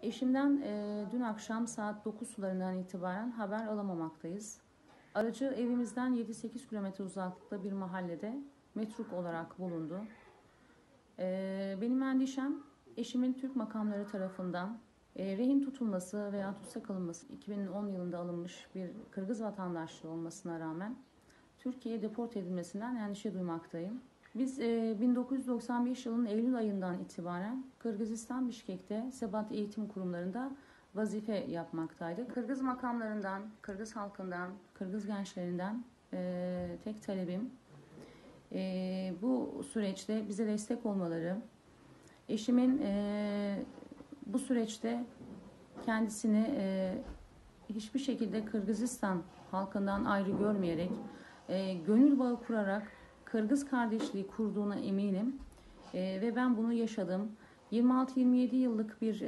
Eşimden dün akşam saat 9 sularından itibaren haber alamamaktayız. Aracı evimizden 7-8 kilometre uzaklıkta bir mahallede metruk olarak bulundu. Benim endişem eşimin Türk makamları tarafından rehin tutulması veya tutsak alınması 2010 yılında alınmış bir Kırgız vatandaşlığı olmasına rağmen Türkiye'ye deport edilmesinden endişe duymaktayım. Biz 1995 yılının Eylül ayından itibaren Kırgızistan Bişkek'te Sebat Eğitim Kurumlarında vazife yapmaktaydık. Kırgız makamlarından, Kırgız halkından, Kırgız gençlerinden tek talebim bu süreçte bize destek olmaları, eşimin bu süreçte kendisini hiçbir şekilde Kırgızistan halkından ayrı görmeyerek, gönül bağı kurarak Kırgız kardeşliği kurduğuna eminim ve ben bunu yaşadım. 26-27 yıllık bir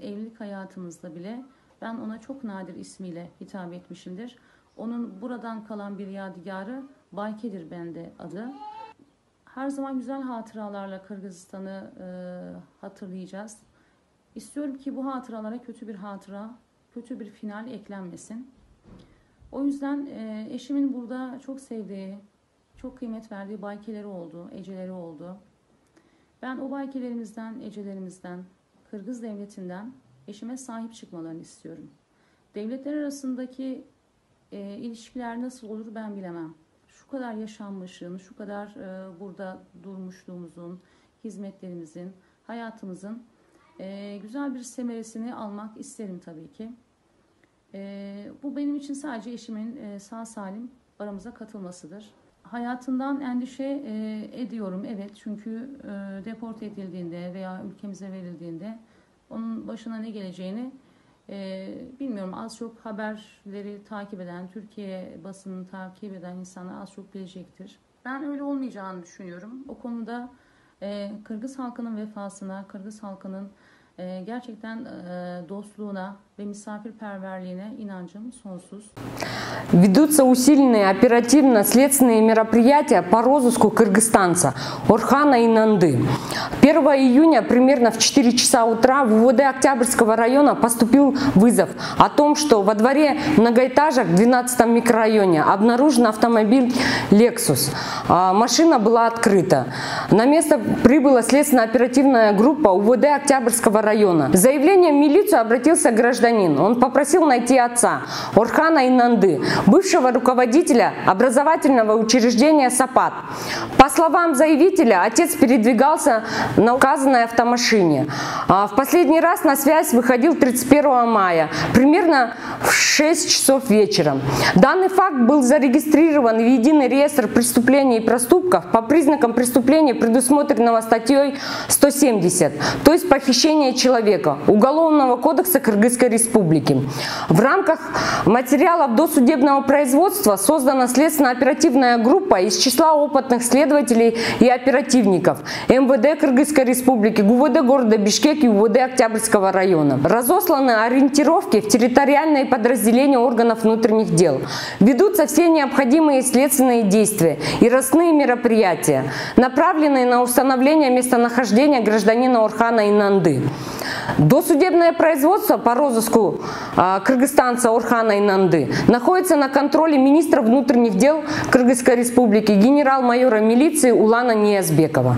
evlilik hayatımızda bile ben ona çok nadir ismiyle hitap etmişimdir. Onun buradan kalan bir yadigarı Bayke'dir bende adı. Her zaman güzel hatıralarla Kırgızistan'ı hatırlayacağız. İstiyorum ki bu hatıralara kötü bir hatıra, kötü bir final eklenmesin. O yüzden eşimin burada çok sevdiği, çok kıymet verdiği baykeleri oldu, eceleri oldu. Ben o baykelerimizden, ecelerimizden, Kırgız devletinden eşime sahip çıkmalarını istiyorum. Devletler arasındaki ilişkiler nasıl olur ben bilemem. Şu kadar yaşanmışın, şu kadar burada durmuşluğumuzun, hizmetlerimizin, hayatımızın güzel bir semeresini almak isterim tabii ki. Bu benim için sadece eşimin sağ salim aramıza katılmasıdır. Hayatından endişe ediyorum, evet, çünkü deport edildiğinde veya ülkemize verildiğinde onun başına ne geleceğini bilmiyorum. Az çok haberleri takip eden, Türkiye basınını takip eden insanlar az çok bilecektir. Ben öyle olmayacağını düşünüyorum. O konuda Kırgız halkının vefasına, Kırgız halkının gerçekten dostluğuna ve misafirperverliğine inancım sonsuz. Ведутся усиленные оперативно-следственные мероприятия по розыску кыргызстанца Орхана Инанды. 1 июня примерно в 4 часа утра в УВД Октябрьского района поступил вызов о том, что во дворе многоэтажек в 12 микрорайоне обнаружен автомобиль Lexus. Машина была открыта. На место прибыла следственно-оперативная группа УВД Октябрьского района. С заявлением в милицию обратился гражданин. Он попросил найти отца Орхана Инанды, бывшего руководителя образовательного учреждения САПАТ. По словам заявителя, отец передвигался на указанной автомашине. В последний раз на связь выходил 31 мая, примерно в 6 часов вечера. Данный факт был зарегистрирован в Единый реестр преступлений и проступков по признакам преступления, предусмотренного статьей 170, то есть похищение человека, Уголовного кодекса Кыргызской Республики. В рамках материалов досудебного производства создана следственно-оперативная группа из числа опытных следователей и оперативников МВД Кыргызской Республики, ГУВД города Бишкек и УВД Октябрьского района. Разосланы ориентировки в территориальные подразделения органов внутренних дел. Ведутся все необходимые следственные действия и розыскные мероприятия, направленные на установление местонахождения гражданина Орхана Инанды. Досудебное производство по розыску кыргызстанца Орхана Инанды находится на контроле министра внутренних дел Кыргызской Республики генерал-майора милиции Улана Ниязбекова.